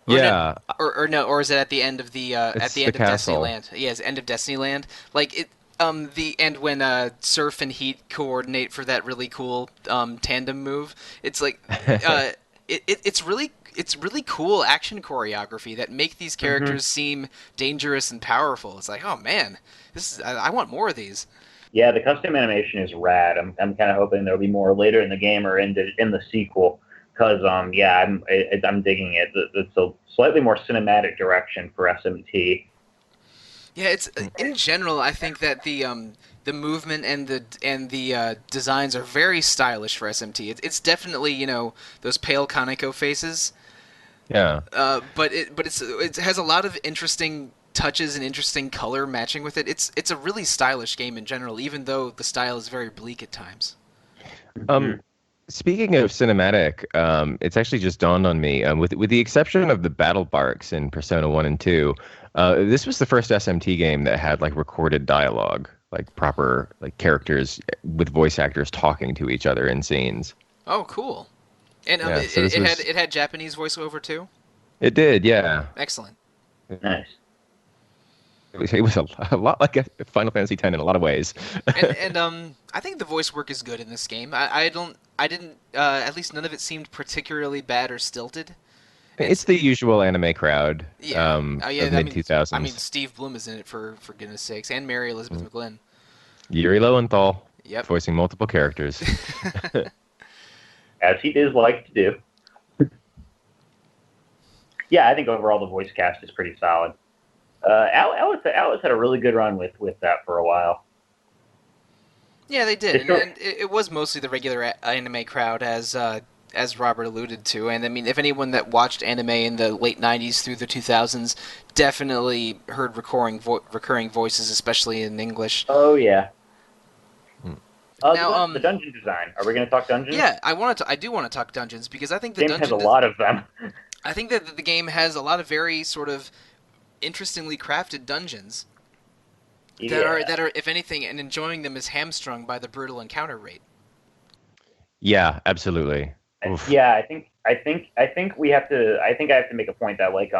Or is it at the end of the end of Destinyland? Yeah, it's end of Destinyland. Like it. And when Surf and Heat coordinate for that really cool tandem move, it's like it's really cool action choreography that make these characters seem dangerous and powerful. It's like, oh man, I want more of these. Yeah, the custom animation is rad. I'm kind of hoping there'll be more later in the game or in the sequel, because I'm digging it. It's a slightly more cinematic direction for SMT. Yeah, it's in general. I think that the movement and the designs are very stylish for SMT. It's definitely those pale Kaneko faces. Yeah. But it has a lot of interesting touches and interesting color matching with it. It's a really stylish game in general, even though the style is very bleak at times. Speaking of cinematic, it's actually just dawned on me, with the exception of the battle barks in Persona 1 and 2, this was the first SMT game that had like recorded dialogue, like proper like characters with voice actors talking to each other in scenes. Oh, cool. And it had Japanese voiceover too? It did, yeah. Excellent. Nice. It was a lot like Final Fantasy X in a lot of ways. and I think the voice work is good in this game. I didn't at least none of it seemed particularly bad or stilted. It's the usual anime crowd. Yeah. Of mid-2000s. I mean, Steve Bloom is in it for goodness sakes, and Mary Elizabeth McGlynn. Yuri Lowenthal. Yep. Voicing multiple characters. As he does like to do. Yeah, I think overall the voice cast is pretty solid. Atlus had a really good run with that for a while. Yeah, they did, and it was mostly the regular anime crowd, as Robert alluded to. And I mean, if anyone that watched anime in the late '90s through the 2000s definitely heard recurring voices, especially in English. Oh yeah. Now, the dungeon design. Are we going to talk dungeons? Yeah, I do want to talk dungeons because I think the game has a lot of them. I think that the game has a lot of very sort of interestingly crafted dungeons that are, if anything, and enjoying them is hamstrung by the brutal encounter rate. Yeah, absolutely. Oof. Yeah, I think we have to. I think I have to make a point that like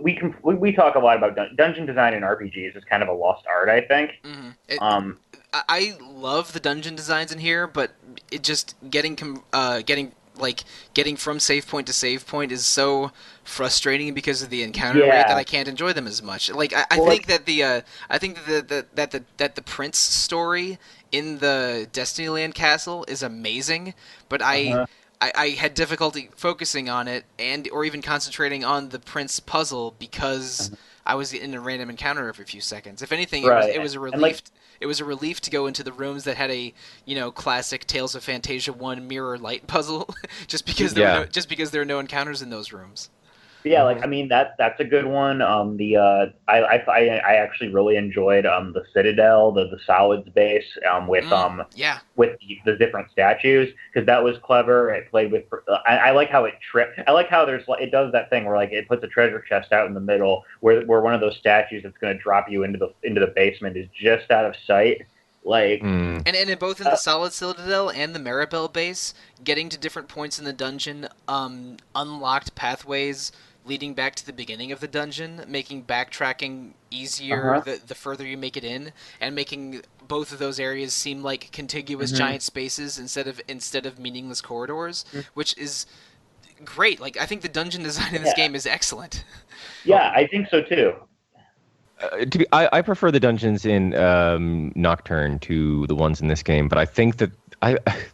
we talk a lot about dungeon design in RPGs is kind of a lost art. I think. Mm-hmm. I love the dungeon designs in here, but it just getting from save point to save point is so frustrating because of the encounter rate that I can't enjoy them as much. Like I think that the prince story in the Destinyland castle is amazing, but I had difficulty focusing on it or even concentrating on the prince puzzle because I was in a random encounter every few seconds. If anything, it was a relief. It was a relief to go into the rooms that had a classic Tales of Phantasia 1 mirror light puzzle, just because there are no encounters in those rooms. Yeah, like I mean that's a good one. I actually really enjoyed the Citadel, the Solids base with the different statues, because that was clever. It played with. I like how it tripped. I like how it does that thing where like it puts a treasure chest out in the middle where one of those statues that's going to drop you into the basement is just out of sight. Like and in both in the Solid Citadel and the Maribel base, getting to different points in the dungeon unlocked pathways leading back to the beginning of the dungeon, making backtracking easier the further you make it in, and making both of those areas seem like contiguous giant spaces instead of meaningless corridors, which is great. Like I think the dungeon design in this game is excellent. Yeah, I think so too. I prefer the dungeons in Nocturne to the ones in this game, but I think that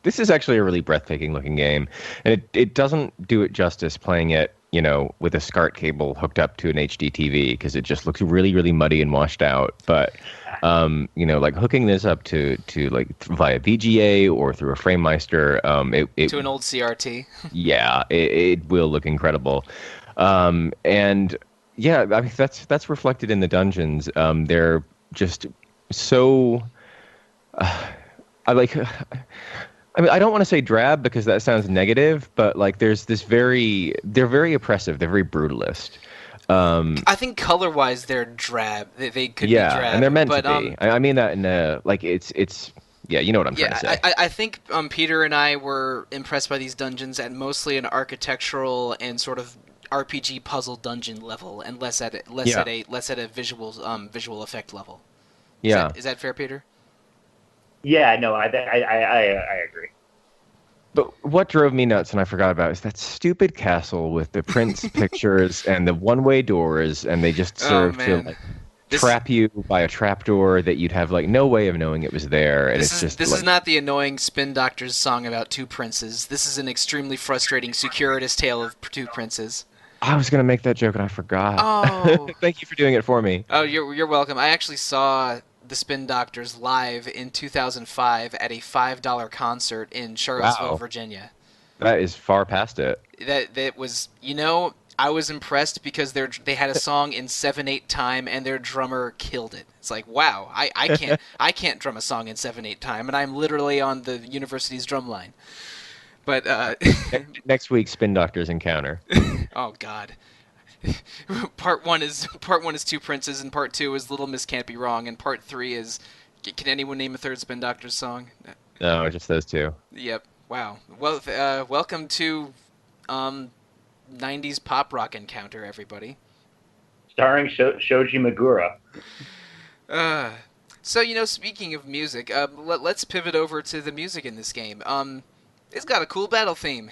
this is actually a really breathtaking looking game, and it doesn't do it justice playing it with a SCART cable hooked up to an HD TV because it just looks really, really muddy and washed out. But, like hooking this up to like via VGA or through a FrameMeister, to an old CRT. Yeah, it will look incredible. And yeah, I mean, that's reflected in the dungeons. They're just so, I like. I mean, I don't want to say drab because that sounds negative, but like there's this they're very oppressive. They're very brutalist. I think color-wise they're drab. They could be drab. Yeah, and they're meant to be. I mean that in like it's yeah, you know what I'm trying to say. I think Peter and I were impressed by these dungeons at mostly an architectural and sort of RPG puzzle dungeon level, and less at a visual effect level. Is that fair, Peter? Yeah, no, I agree. But what drove me nuts, and I forgot about, is that stupid castle with the prince pictures and the one-way doors, and they just serve to like trap you by a trapdoor that you'd have like no way of knowing it was there. And this is not the annoying Spin Doctor's song about two princes. This is an extremely frustrating, circuitous tale of two princes. I was gonna make that joke and I forgot. Oh, thank you for doing it for me. Oh, you're welcome. I actually saw the Spin Doctors live in 2005 at a $5 concert in Charlottesville, Virginia. That is far past it. That was, I was impressed because they had a song in 7/8 time and their drummer killed it. It's like, wow, I can't drum a song in 7/8 time, and I'm literally on the university's drum line. But next week, Spin Doctors encounter. Oh God. Part one is Two Princes, and part 2 is Little Miss Can't Be Wrong, and part 3 is, can anyone name a third Spin Doctors song? No, just those two. Yep. Wow. Well, welcome to 90s pop rock encounter, everybody. Starring Shoji Megura. So speaking of music, let's pivot over to the music in this game. It's got a cool battle theme.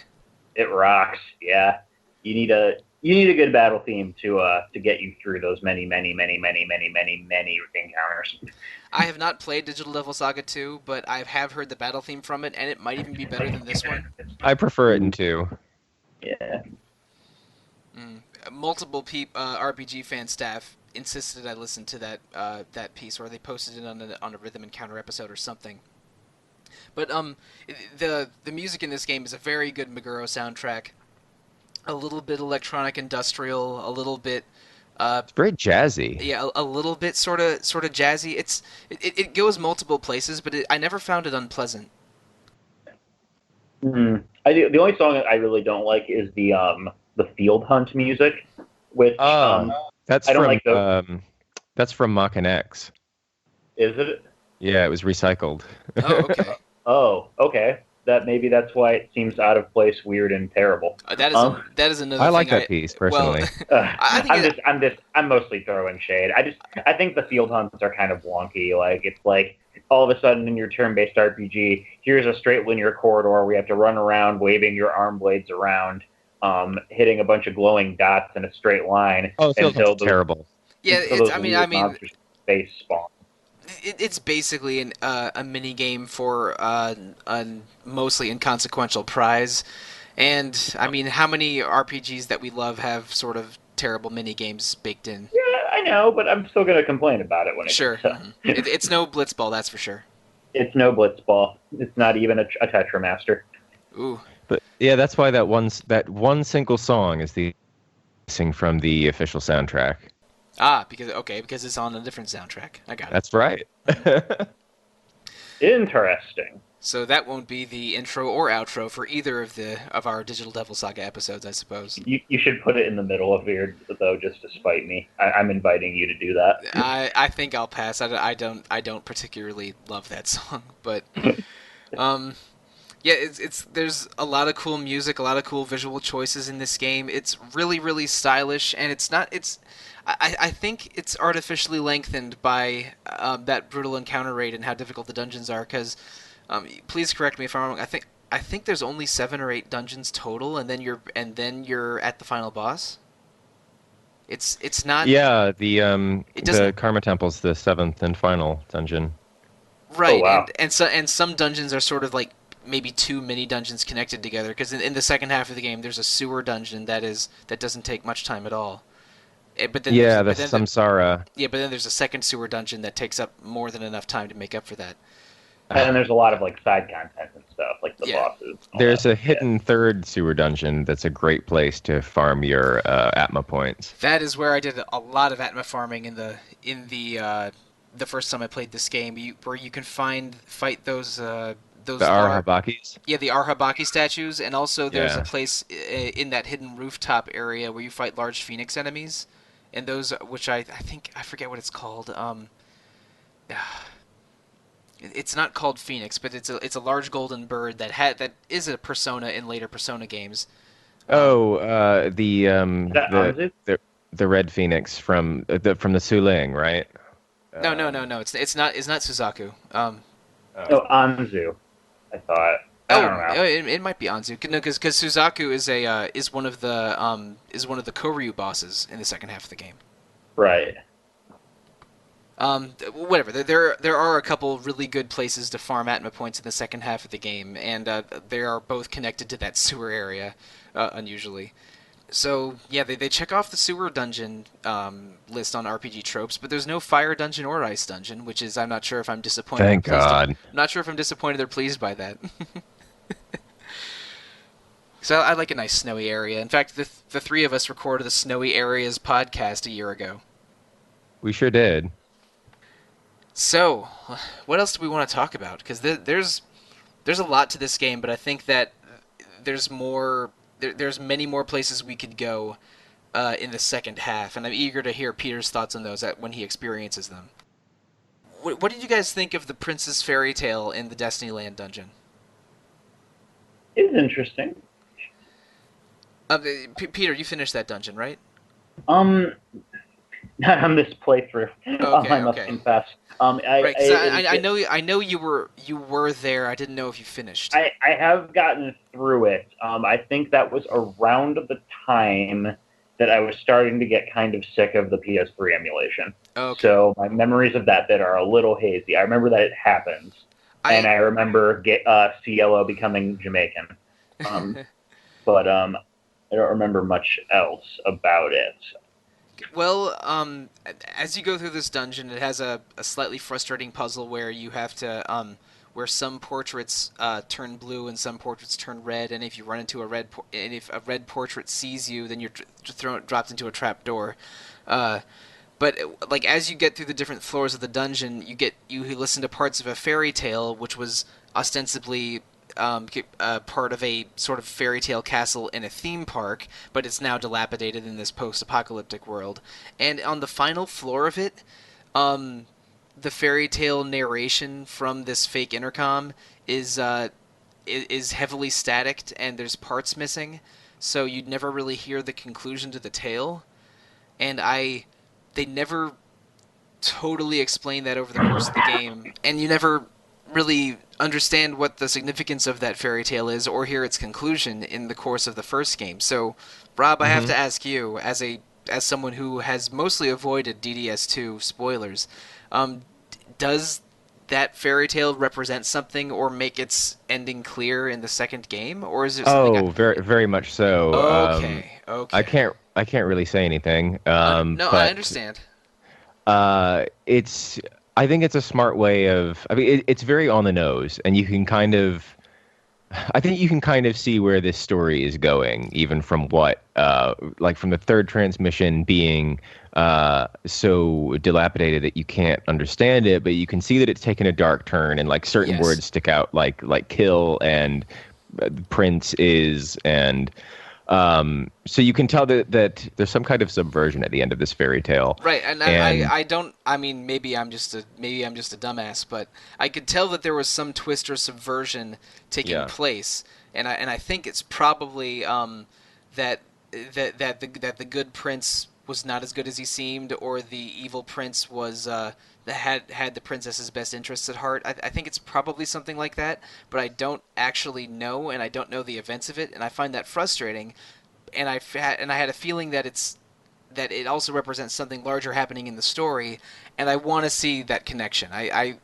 It rocks. Yeah. You need a good battle theme to get you through those many encounters. I have not played Digital Devil Saga 2, but I have heard the battle theme from it, and it might even be better than this one. I prefer it in 2. Yeah. Multiple RPG fan staff insisted I listen to that piece, or they posted it on a Rhythm Encounter episode or something. But the music in this game is a very good Meguro soundtrack. A little bit electronic industrial, a little bit it's very jazzy. Yeah, a little bit sort of jazzy. It goes multiple places, but I never found it unpleasant. The only song that I really don't like is the Field Hunt music, which that's I don't from like those. That's from Mach and X. Is it? Yeah, it was recycled. Oh, okay. Oh, okay. Maybe that's why it seems out of place, weird, and terrible. That is another. I like that piece personally. Well, I'm mostly throwing shade. I think the field hunts are kind of wonky. Like it's like all of a sudden in your turn-based RPG, here's a straight linear corridor where you have to run around, waving your arm blades around, hitting a bunch of glowing dots in a straight line. Oh, it feels terrible. Yeah, monsters face spawn. It's basically a mini game for a mostly inconsequential prize, and I mean, how many RPGs that we love have sort of terrible mini games baked in? Yeah, I know, but I'm still going to complain about it when sure. It's no Blitzball, that's for sure. It's no Blitzball. It's not even a Tetramaster. Ooh. But yeah, that's why that one single song is the missing from the official soundtrack. Because it's on a different soundtrack. I got it. That's right. Interesting. So that won't be the intro or outro for either of our Digital Devil Saga episodes, I suppose. You should put it in the middle of yours, though, just to spite me. I'm inviting you to do that. I think I'll pass. I don't particularly love that song, but yeah, there's a lot of cool music, a lot of cool visual choices in this game. It's really, really stylish, and I think it's artificially lengthened by that brutal encounter rate and how difficult the dungeons are. Because, please correct me if I'm wrong. I think there's only 7 or 8 dungeons total, and then you're at the final boss. It's not. Yeah, the Karma Temple's the 7th and final dungeon. Right, oh, wow. and some dungeons are sort of like maybe 2 mini dungeons connected together, because in the second half of the game there's a sewer dungeon that doesn't take much time at all. But then Yeah, the Samsara. yeah, but then there's a second sewer dungeon that takes up more than enough time to make up for that. And then there's a lot of like side content and stuff, like the bosses. There's a hidden third sewer dungeon that's a great place to farm your Atma points. That is where I did a lot of Atma farming in the first time I played this game, where you can fight those the Arhabakis? Yeah, the Arhabaki statues, and also there's a place in that hidden rooftop area where you fight large phoenix enemies, and those, which I think, I forget what it's called. It's not called Phoenix, but it's a large golden bird that is a Persona in later Persona games. The red phoenix from the Suling, right? No. It's not Suzaku. Anzu. I thought. I don't know. It might be Anzu. No, because Suzaku is one of the Koryu bosses in the second half of the game. Right. Whatever. There are a couple really good places to farm Atma points in the second half of the game, and they are both connected to that sewer area, unusually. So yeah, they check off the sewer dungeon list on RPG tropes, but there's no fire dungeon or ice dungeon, which is, I'm not sure if I'm disappointed. Thank God. I'm not sure if I'm disappointed or pleased by that. So I like a nice snowy area. In fact, the three of us recorded the Snowy Areas podcast a year ago. We sure did. So, what else do we want to talk about? Because there's a lot to this game, but I think that there's many more places we could go in the second half, and I'm eager to hear Peter's thoughts on those when he experiences them. What did you guys think of the Princess Fairy Tale in the Destiny Land dungeon? It's interesting. Peter, you finished that dungeon, right? Not on this playthrough. Okay, I must confess. I know you were there. I didn't know if you finished. I have gotten through it. I think that was around the time that I was starting to get kind of sick of the PS3 emulation. Okay. So my memories of that bit are a little hazy. I remember that it happens, and I remember Cielo becoming Jamaican. But I don't remember much else about it. Well, as you go through this dungeon, it has a slightly frustrating puzzle where you have to, where some portraits turn blue and some portraits turn red, and if you run into and if a red portrait sees you, then you're dropped into a trap door. But like as you get through the different floors of the dungeon, you listen to parts of a fairy tale, which was ostensibly part of a sort of fairy tale castle in a theme park, but it's now dilapidated in this post-apocalyptic world. And on the final floor of it, the fairy tale narration from this fake intercom is heavily staticked, and there's parts missing, so you'd never really hear the conclusion to the tale. And they never totally explain that over the course of the game, and you never really understand what the significance of that fairy tale is or hear its conclusion in the course of the first game. So, Rob, I have to ask you, as someone who has mostly avoided DDS2 spoilers, does that fairy tale represent something or make its ending clear in the second game, or is it something? Very, very much so. Okay. I can't really say anything. No, I understand. I think it's a smart way of. I mean, it's very on the nose, and you can kind of. I think you can kind of see where this story is going, even from what, like from the third transmission being so dilapidated that you can't understand it, but you can see that it's taken a dark turn, and like certain words stick out, like kill and prince is, and so you can tell that there's some kind of subversion at the end of this fairy tale, right? And I don't. I mean, maybe I'm just a dumbass, but I could tell that there was some twist or subversion taking place, and I think it's probably that the good prince was not as good as he seemed, or the evil prince was had the princess's best interests at heart. I think it's probably something like that, but I don't actually know, and I don't know the events of it, and I find that frustrating. And I had a feeling that it also represents something larger happening in the story, and I want to see that connection. I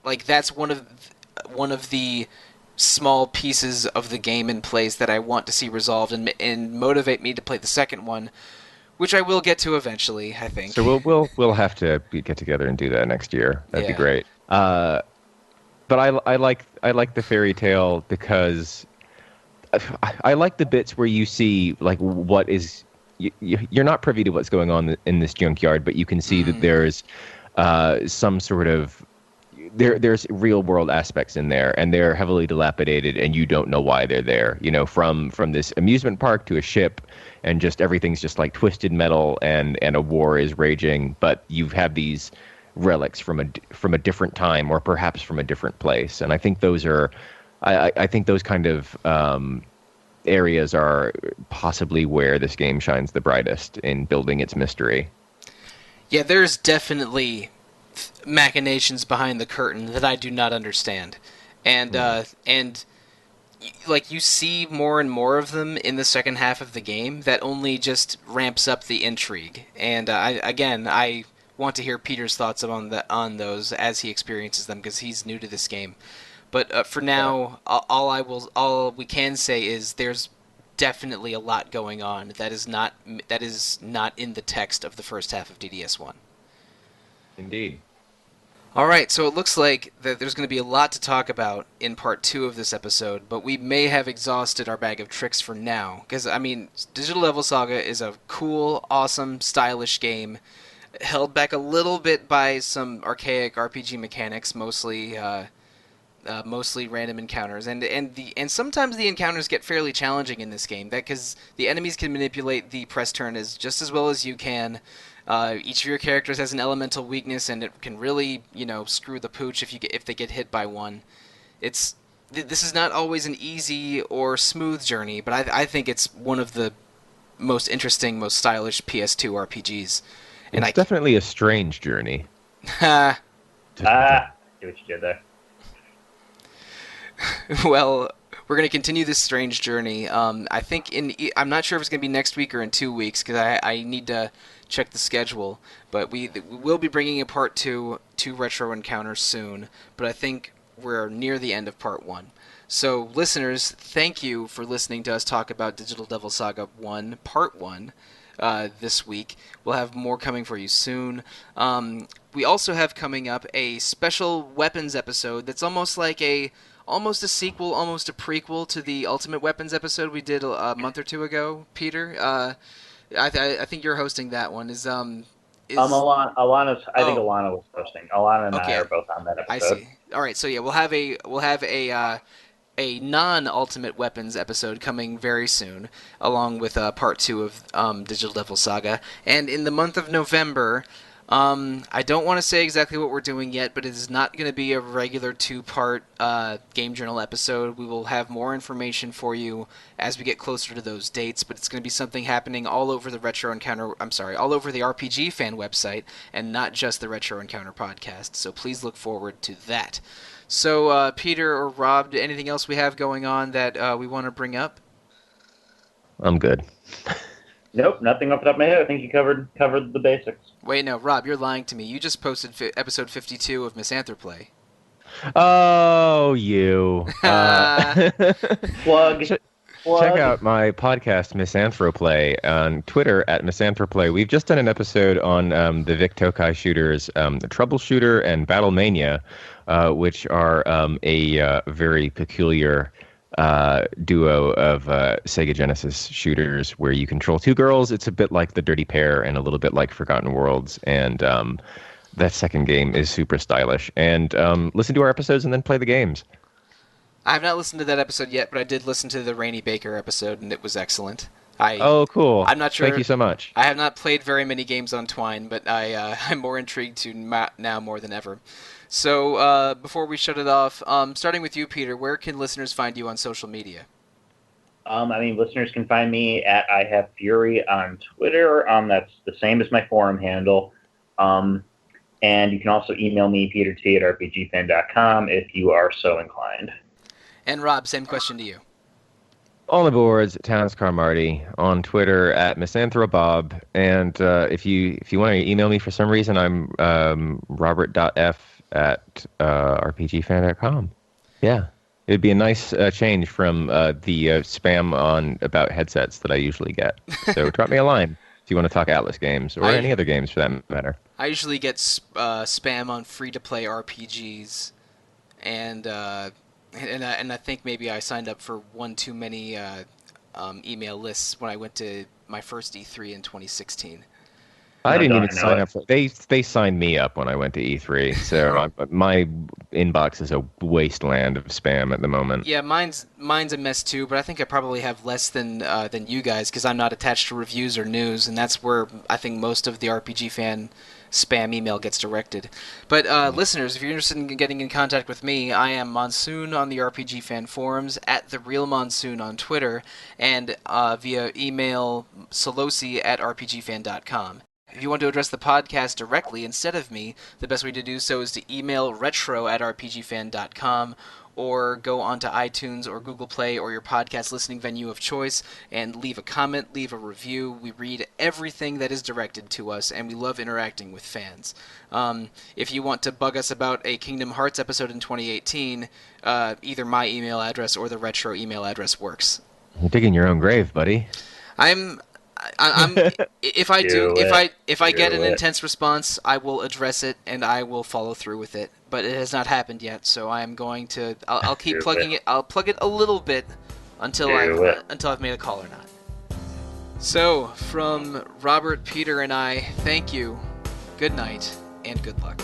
like that's one of the small pieces of the game in place that I want to see resolved and motivate me to play the second one, which I will get to eventually, I think. So we'll have to get together and do that next year. That'd be Yeah. great. But I like the fairy tale because I like the bits where you see like what is you're not privy to what's going on in this junkyard, but you can see that there's some sort of there's real world aspects in there, and they're heavily dilapidated, and you don't know why they're there. You know, from this amusement park to a ship, and just everything's just like twisted metal, and a war is raging, but you have these relics from a different time, or perhaps from a different place. And I think those are, I think those kind of areas are possibly where this game shines the brightest in building its mystery. Yeah, there's definitely machinations behind the curtain that I do not understand, and like you see more and more of them in the second half of the game. That only just ramps up the intrigue. And I want to hear Peter's thoughts on those as he experiences them, because he's new to this game. But for now, all we can say is there's definitely a lot going on that is not in the text of the first half of DDS1. Indeed. All right, so it looks like that there's going to be a lot to talk about in part 2 of this episode, but we may have exhausted our bag of tricks for now. Because, I mean, Digital Devil Saga is a cool, awesome, stylish game, held back a little bit by some archaic RPG mechanics, mostly random encounters, and sometimes the encounters get fairly challenging in this game. That because the enemies can manipulate the press turn just as well as you can. Each of your characters has an elemental weakness, and it can really, screw the pooch if they get hit by one. This is not always an easy or smooth journey, but I think it's one of the most interesting, most stylish PS2 RPGs. And it's definitely a strange journey. Ha! See what you did there. Well, we're going to continue this strange journey. I think I'm not sure if it's going to be next week or in 2 weeks, because I need to check the schedule. But we will be bringing a part 2 to Retro Encounters soon. But I think we're near the end of part 1. So, listeners, thank you for listening to us talk about Digital Devil Saga 1, Part 1, this week. We'll have more coming for you soon. We also have coming up a special weapons episode that's almost a sequel, almost a prequel to the Ultimate Weapons episode we did a month or two ago, Peter. I think you're hosting that one. Alana's. I think Alana was hosting. Alana and I are both on that episode. I see. All right, so yeah, we'll have a non-Ultimate Weapons episode coming very soon, along with part 2 of Digital Devil Saga. And in the month of November, I don't want to say exactly what we're doing yet, but it is not going to be a regular 2-part Game Journal episode. We will have more information for you as we get closer to those dates, but it's going to be something happening all over the all over the RPG Fan website, and not just the Retro Encounter podcast, so please look forward to that. So, Peter or Rob, anything else we have going on that we want to bring up? I'm good. Nope, nothing off the top of my head. I think you covered the basics. Wait, no, Rob, you're lying to me. You just posted episode 52 of Misanthroplay. Oh, you. Plug. Check out my podcast, Misanthroplay, on Twitter at Misanthroplay. We've just done an episode on the Vic Tokai shooters, the Troubleshooter and Battlemania, which are a very peculiar duo of Sega Genesis shooters where you control 2 girls. It's a bit like The Dirty Pair and a little bit like Forgotten Worlds, and that second game is super stylish. And listen to our episodes and then play the games. I have not listened to that episode yet, but I did listen to the Rainy Baker episode, and it was excellent. Oh, cool. I'm not sure. Thank you so much. I have not played very many games on Twine, but I'm more intrigued to now more than ever. So, before we shut it off, starting with you, Peter, where can listeners find you on social media? Listeners can find me at I Have Fury on Twitter. That's the same as my forum handle. And you can also email me, peterT@rpgfan.com, if you are so inclined. And Rob, same question to you. On the boards, Towns Carmarty, on Twitter at MisanthroBob, and if you want to email me for some reason, I'm robert.f@rpgfan.com. Yeah. It'd be a nice change from the spam on about headsets that I usually get. So drop me a line if you want to talk Atlas games or any other games for that matter. I usually get spam on free-to-play RPGs, and I think maybe I signed up for one too many email lists when I went to my first E3 in 2016. I didn't even sign up for they signed me up when I went to E3, so my inbox is a wasteland of spam at the moment. Yeah, mine's a mess too, but I think I probably have less than you guys because I'm not attached to reviews or news, and that's where I think most of the RPG fan spam email gets directed. But listeners, if you're interested in getting in contact with me, I am Monsoon on the RPG fan forums, at The Real Monsoon on Twitter, and via email Sollosi at rpgfan.com. If you want to address the podcast directly instead of me, the best way to do so is to email retro at rpgfan.com or go onto iTunes or Google Play or your podcast listening venue of choice and leave a comment, leave a review. We read everything that is directed to us, and we love interacting with fans. If you want to bug us about a Kingdom Hearts episode in 2018, either my email address or the retro email address works. You're digging your own grave, buddy. I'm if I get an intense response, I will address it and I will follow through with it. But it has not happened yet, so I am going to. I'll keep plugging it. I'll plug it a little bit until I've made a call or not. So from Robert, Peter, and I, thank you, good night, and good luck.